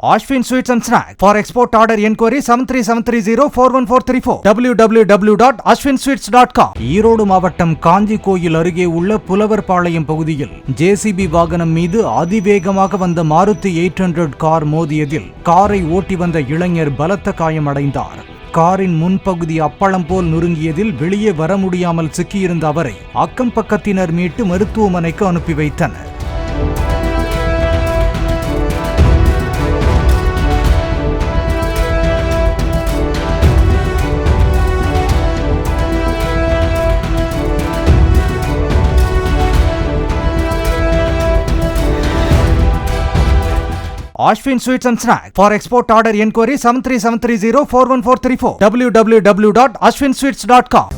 Ashwin Sweets and Snacks. For export order enquiry 73730-41434 www.ashwinsweets.com. Erode மாவட்டம் காஞ்சி கோயில் அருகே உள்ள புலவர்பாளையம் பகுதியில் ஜேசிபி வாகனம் மீது அதிவேகமாக வந்த மாருதி 800 கார் மோதியதில் காரை ஓட்டி வந்த இளைஞர் பலத்த காயமடைந்தார். காரின் முன்பகுதி அப்பளம் போல் நொறுங்கியதில் வெளியே வர முடியாமல் சிக்கியிருந்த அவரை அக்கம் பக்கத்தினர் மீட்டு மருத்துவமனைக்கு அனுப்பி வைத்தனர். Ashwin Sweets and Snacks. For export order enquiry 73730-41434 www.ashwinsweets.com.